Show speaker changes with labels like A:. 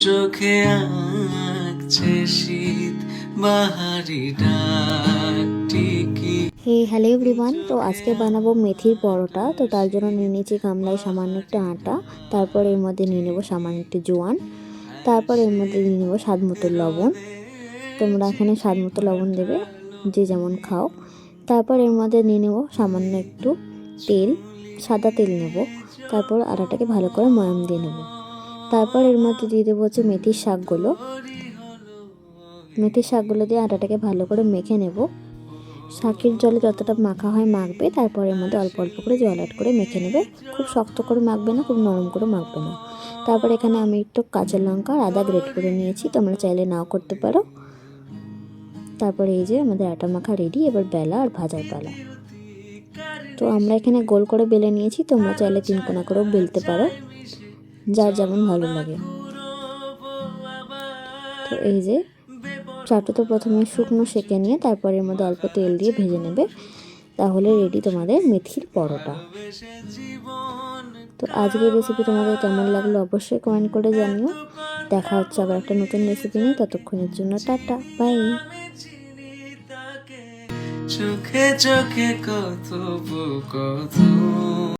A: চোখে আঁকছে শীত বাহারি ডাক টিকি।
B: হ্যালো এভরিওয়ান, তো আজকে বানাবো মেথির পরোটা। তো তার জন্য নিয়ে নিয়েছি গামলায় সামান্য একটু আটা, তারপর এর মধ্যে নিয়ে নেবো সামান্য একটু জোয়ান, তারপর এর মধ্যে নিয়ে নেবো স্বাদ মতো লবণ। তোমরা এখানে স্বাদ মতো লবণ দেবে, যে যেমন খাও। তারপর এর মধ্যে নিয়ে নেবো সামান্য একটু তেল, সাদা তেল নেব। তারপর আটাটাকে ভালো করে ময়াম দিয়ে নেব। তারপর এর মধ্যে দিয়ে দেবো হচ্ছে মেথির শাকগুলো দিয়ে আটাটাকে ভালো করে মেখে নেব। শাকের জলে যতটা মাখা হয় মাখবে, তারপর এর মধ্যে অল্প অল্প করে জল অ্যাড করে মেখে নেবে। খুব শক্ত করে মাখবে না, খুব নরম করে মাখবে না। তারপর এখানে আমি একটু কাঁচা লঙ্কা আর আদা গ্রেট করে নিয়েছি, তোমরা চাইলে নাও করতে পারো। তারপর এই যে আমাদের আটা মাখা রেডি, এবার বেলা আর ভাজার পালা। তো আমরা এখানে গোল করে বেলে নিয়েছি, তোমরা চাইলে তিন কোনা করেও বেলতে পারো, যার যেমন ভালো লাগে। তো এই যে চাটু তো প্রথমে শুকনো সেঁকে নিয়ে তারপর এর মধ্যে অল্প তেল দিয়ে ভেজে নেবে, তাহলে রেডি তোমাদের মেথির পরোটা। তো আজকের রেসিপি তোমাদের কেমন লাগলো অবশ্যই কমেন্ট করে জানিও। দেখা হচ্ছে আবার একটা নতুন রেসিপি নিয়ে, ততক্ষণের জন্য টাটা, বাই।
A: চোখে চোখে কত